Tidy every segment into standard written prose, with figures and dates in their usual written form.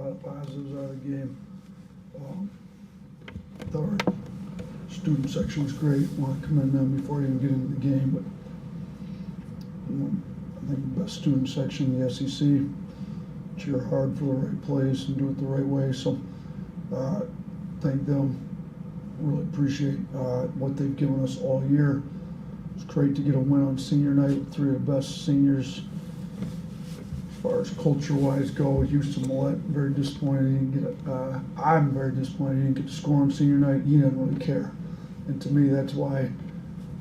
a lot of positives out of the game. I thought our student section was great. I want to commend them before I even get into the game. But I think the best student section in the SEC. Cheer hard for the right plays and do it the right way. So thank them. Really appreciate what they've given us all year. It's great to get a win on senior night with three of the best seniors. As far as culture-wise go, Houston Millette, very disappointed he didn't get it. I'm very disappointed he didn't get to score on senior night. He didn't really care. And to me, that's why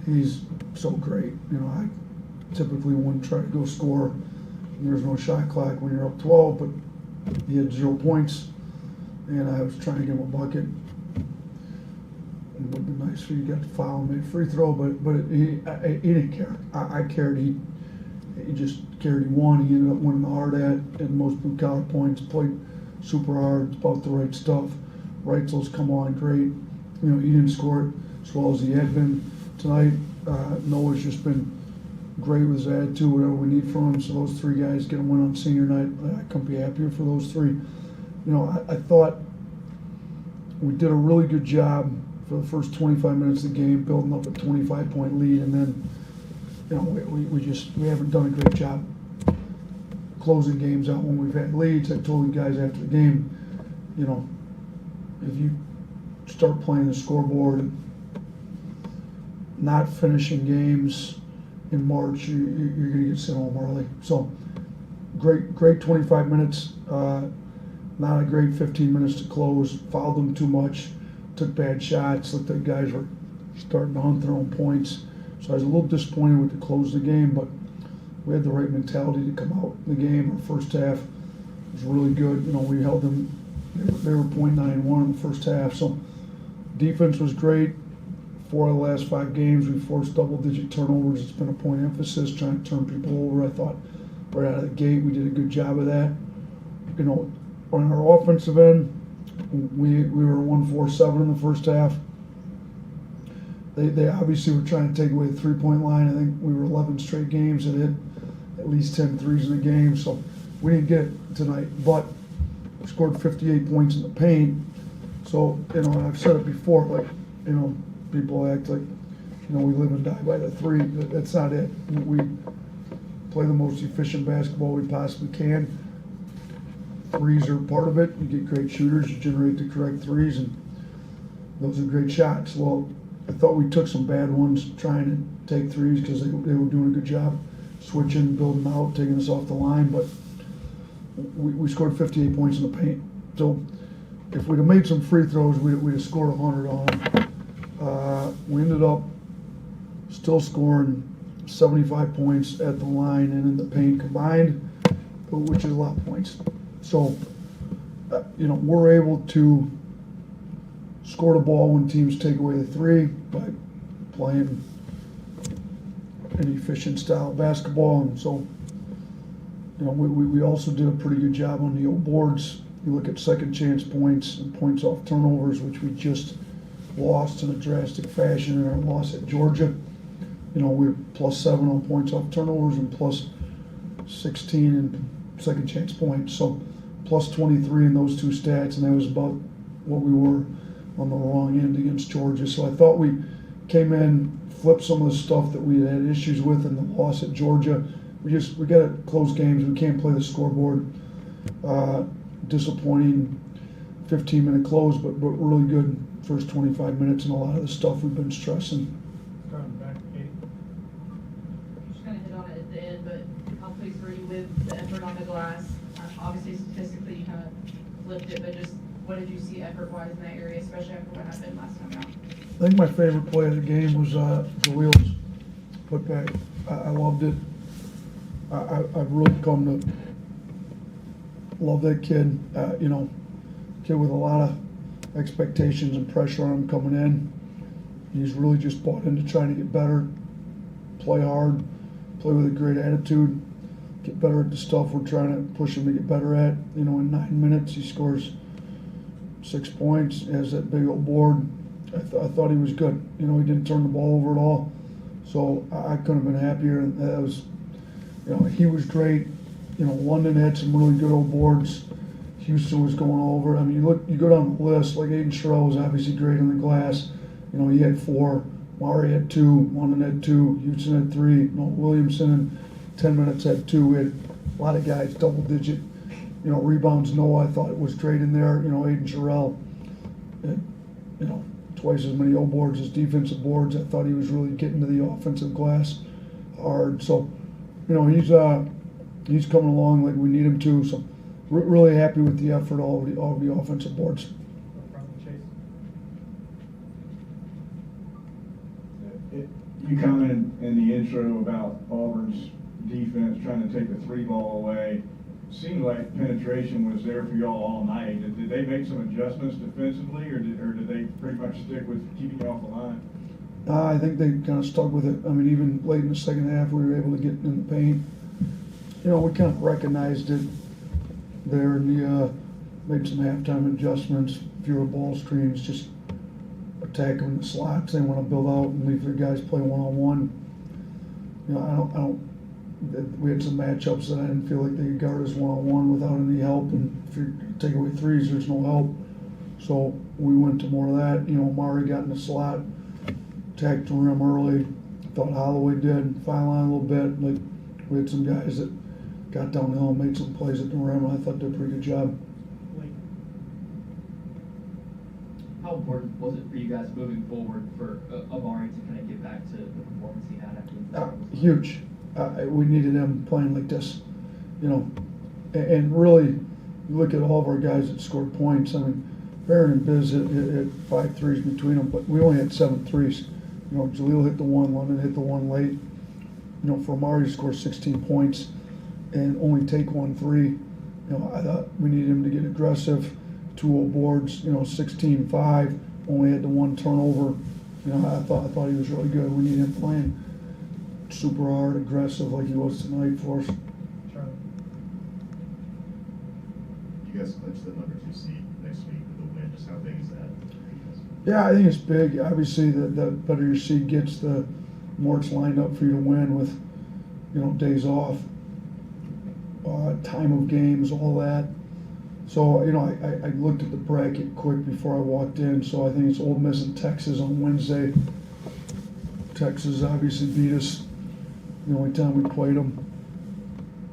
he's so great. You know, I typically wouldn't try to go score. There's no shot clock when you're up 12, but he had 0 points, and I was trying to give him a bucket. It would be nice for you got to foul and make a free throw, but he didn't care. I cared. He just cared. He won. He ended up winning the hard at most blue collar points. Played super hard. About the right stuff. Reitzel's come on great. You know, he didn't score it as well as he had been tonight. Noah's just been great with his attitude, whatever we need from him. So those three guys get a win on senior night. I couldn't be happier for those three. You know, I thought we did a really good job for the first 25 minutes of the game, building up a 25-point lead, and then, you know, we haven't done a great job closing games out when we've had leads. I told you guys after the game, you know, if you start playing the scoreboard and not finishing games in March, you're going to get sent home early. So great 25 minutes, not a great 15 minutes to close. Fouled them too much, took bad shots, looked like guys were starting to hunt their own points. So I was a little disappointed with the close of the game, but we had the right mentality to come out in the game. Our first half was really good. You know, we held them, they were .91 in the first half. So defense was great. 4 of the last 5 games, we forced double-digit turnovers. It's been a point of emphasis, trying to turn people over. I thought right out of the gate we did a good job of that. You know, on our offensive end, we were 1-4-7 in the first half. They obviously were trying to take away the three-point line. I think we were 11 straight games that hit at least 10 threes in the game. So we didn't get it tonight, but we scored 58 points in the paint. So, you know, and I've said it before, like, you know, people act like, you know, we live and die by the three. That's not it. We play the most efficient basketball we possibly can. Threes are part of it. You get great shooters, you generate the correct threes, and those are great shots. Well, I thought we took some bad ones trying to take threes because they were doing a good job switching, building out, taking us off the line, but we scored 58 points in the paint. So if we'd have made some free throws, we'd have scored 100 on them. We ended up still scoring 75 points at the line and in the paint combined, which is a lot of points. So, you know, we're able to score the ball when teams take away the three by playing an efficient style of basketball. And so, you know, we also did a pretty good job on the old boards. You look at second chance points and points off turnovers, which we just lost in a drastic fashion in our loss at Georgia. You know, we're +7 on points off turnovers and +16 in second chance points. So +23 in those two stats, and that was about what we were on the wrong end against Georgia. So I thought we came in, flipped some of the stuff that we had issues with in the loss at Georgia. We got to close games. We can't play the scoreboard. Disappointing 15-minute close, but really good first 25 minutes and a lot of the stuff we've been stressing. Back, Katie. Just kind of hit on it at the end, but how pleased were you with the effort on the glass? Obviously, statistically, you kind of flipped it, but just what did you see effort-wise in that area, especially after what happened last time out? I think my favorite play of the game was Jalil's putback. I loved it. I've really come to love that kid. You know, kid with a lot of expectations and pressure on him coming in. He's really just bought into trying to get better, play hard, play with a great attitude, get better at the stuff we're trying to push him to get better at. You know, in 9 minutes, he scores 6 points, has that big old board. I thought he was good. You know, he didn't turn the ball over at all. So I couldn't have been happier. And that was, you know, he was great. You know, London had some really good old boards. Houston was going over. I mean, you go down the list, like Aiden Sherrill was obviously great on the glass. You know, he had 4, Maury had 2, London had 2, Houston had 3, Williamson in 10 minutes had 2. We had a lot of guys double digit, rebounds. Noah, I thought it was great in there. Aiden Sherrill had, twice as many O boards as defensive boards. I thought he was really getting to the offensive glass hard. So, he's coming along like we need him to. So, really happy with the effort, all the offensive boards. You commented in the intro about Auburn's defense trying to take the 3 ball away. Seemed like penetration was there for y'all all night. Did they make some adjustments defensively, or did they pretty much stick with keeping you off the line? I think they kind of stuck with it. I mean, even late in the second half, we were able to get in the paint. We kind of recognized it there, and made some halftime adjustments, fewer ball screens, just attack them in the slots. They want to build out and leave their guys play one-on-one. I don't. We had some matchups that I didn't feel like they could guard us one-on-one without any help, and if you take away threes, there's no help. So we went to more of that. Mari got in the slot, attacked the rim early. Thought Holloway did, fine line a little bit. Like, we had some guys that got downhill and made some plays at the rim, and I thought they did a pretty good job. How important was it for you guys moving forward for Amari to kind of get back to the performance he had after the season? Huge. We needed him playing like this, and really, you look at all of our guys that scored points. I mean, Barron and Biz hit 5 threes between them, but we only had 7 threes. Jaleel hit the 1, London hit the 1 late. For Amari to score 16 points and only take 1 3, I thought we needed him to get aggressive. 2 boards, 16-5, only had the 1 turnover. I thought he was really good. We need him playing super hard, aggressive like he was tonight for us. Charlie. You guys clinched the number 2 seed next week with a win. Just how big is that for you guys? Yeah, I think it's big. Obviously, the better your seed gets, the more it's lined up for you to win with, days off, time of games, all that. So, I looked at the bracket quick before I walked in. So I think it's Ole Miss and Texas on Wednesday. Texas obviously beat us the only time we played them.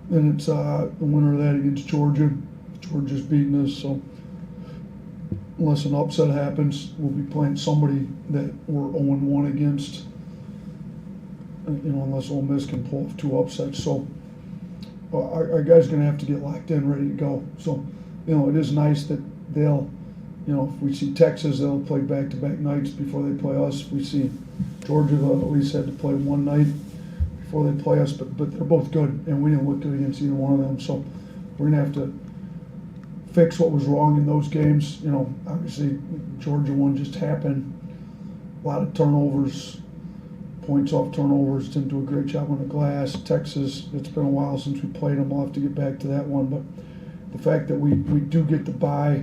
Then it's the winner of that against Georgia. Georgia's beating us, so unless an upset happens, we'll be playing somebody that we're 0-1 against. Unless Ole Miss can pull off 2 upsets. So our guys are going to have to get locked in, ready to go. So, it is nice that they'll, if we see Texas, they'll play back-to-back nights before they play us. If we see Georgia, they'll at least have to play one night before they play us. But they're both good, and we didn't look good against either one of them. So we're going to have to fix what was wrong in those games. Obviously, Georgia one just happened. A lot of turnovers, points off turnovers. Didn't do a great job on the glass. Texas, it's been a while since we played them. We'll have to get back to that one. But the fact that we do get the bye,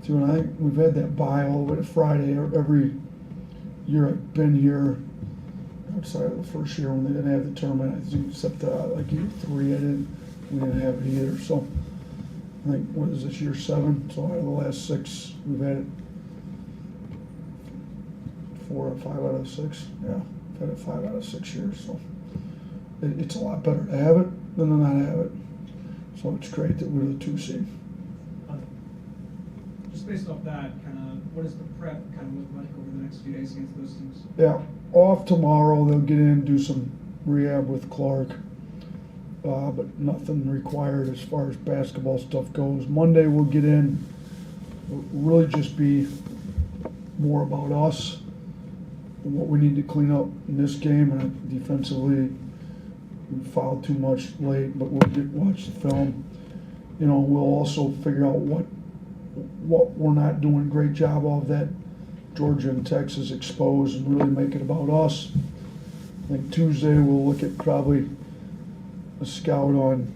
too, and I think we've had that bye all the way to Friday. Every year I've been here, outside of the first year when they didn't have the tournament, I think except like year 3, we didn't have it either. So I think, what is this, year 7? So out of the last 6, we've had it 4 or 5 out of 6. Yeah, we've had it 5 out of 6 years. So it's a lot better to have it than to not have it. So it's great that we're the 2 seed. Just based off that, kind of, what does the prep kind of look like over the next few days against those teams? Yeah, off tomorrow. They'll get in, do some rehab with Clark, but nothing required as far as basketball stuff goes. Monday we'll get in. It'll really just be more about us and what we need to clean up in this game. And defensively, we fouled too much late, but we'll watch the film. We'll also figure out what we're not doing a great job of that Georgia and Texas expose and really make it about us. I think Tuesday we'll look at probably a scout on,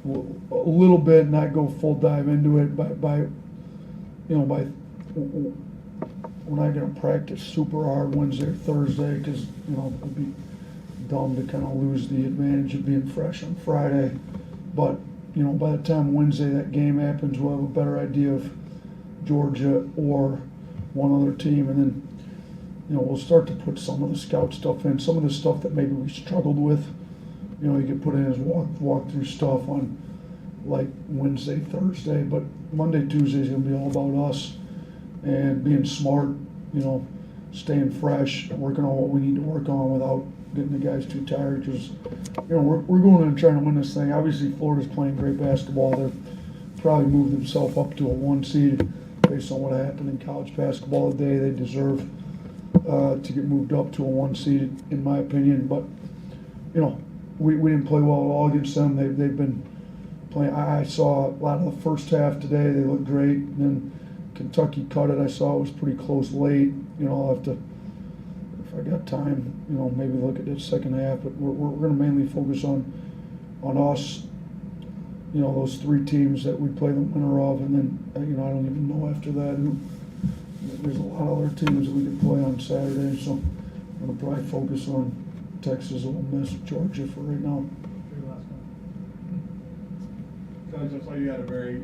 a little bit, not go full dive into it. We're not going to practice super hard Wednesday or Thursday because it'd be dumb to kind of lose the advantage of being fresh on Friday. But you know, by the time Wednesday that game happens, we'll have a better idea of Georgia or one other team, and then, you know, we'll start to put some of the scout stuff in, some of the stuff that maybe we struggled with. You know, you could put in as walk through stuff on like Wednesday, Thursday, but Monday, Tuesday is going to be all about us and being smart, you know, staying fresh, working on what we need to work on without getting the guys too tired, because, you know, we're going in and trying to win this thing. Obviously, Florida's playing great basketball. They'll probably move themselves up to a 1 seed based on what happened in college basketball today. They deserve to get moved up to a 1 seed, in my opinion. But, you know, we didn't play well at all against them. They've been playing. I saw a lot of the first half today. They looked great. And then Kentucky cut it. I saw it was pretty close late. You know, I'll have to, if I got time, you know, maybe look at the second half. But we're going to mainly focus on us. You know, those 3 teams that we play the winner of, and then, you know, I don't even know after that who. There's a lot of other teams that we can play on Saturday, so I'm going to probably focus on Texas, Ole Miss, Georgia for right now. Coach, I saw you had a very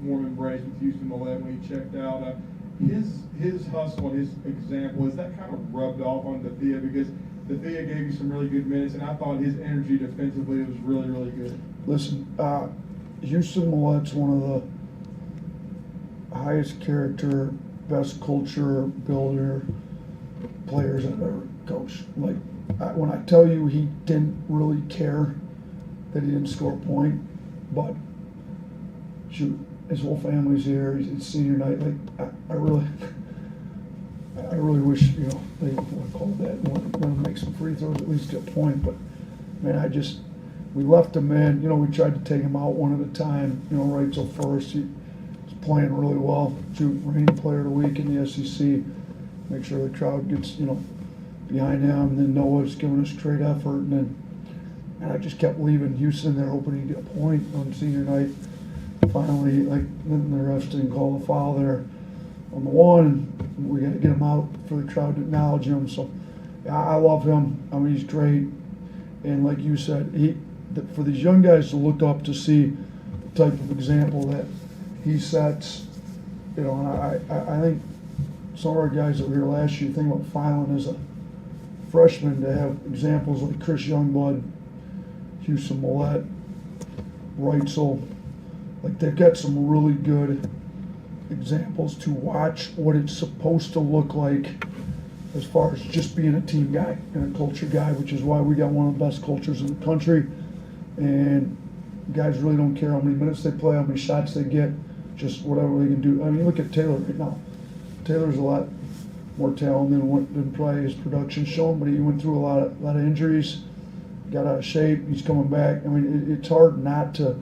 warm embrace with Houston Millett when he checked out. His hustle and his example, is that kind of rubbed off on Thea? Because Thea gave you some really good minutes, and I thought his energy defensively was really, really good. Listen, Houston Millett's one of the highest character, best culture builder players I've ever coached. Like, when I tell you he didn't really care that he didn't score a point, but shoot, his whole family's here. It's senior night. Like, I really wish, you know, they would call that and want to make some free throws, at least get a point. But man, we left him in. You know, we tried to take him out one at a time. You know, right till first. He was playing really well. Reigning player of the week in the SEC. Make sure the crowd gets, you know, behind him. And then Noah's giving us great effort. And I just kept leaving Houston there, hoping he'd get a point on senior night. Finally, like, then the refs didn't call the foul there on the one, and we got to get him out for the crowd to acknowledge him. So, yeah, I love him. I mean, he's great. And like you said, for these young guys to look up to see the type of example that he sets, you know, and I think some of our guys that were here last year, think about Filan as a freshman, to have examples like Chris Youngblood, Houston Millett, Reitzel. Like, they've got some really good examples to watch what it's supposed to look like as far as just being a team guy and a culture guy, which is why we got one of the best cultures in the country. And guys really don't care how many minutes they play, how many shots they get, just whatever they can do. I mean, look at Taylor right now. Taylor's a lot more talent than probably his production shown, but he went through a lot of injuries, got out of shape. He's coming back. I mean, it's hard not to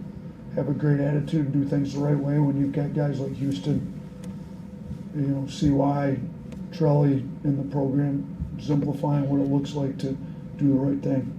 have a great attitude and do things the right way when you've got guys like Houston, you know, CY, Trelly in the program, exemplifying what it looks like to do the right thing.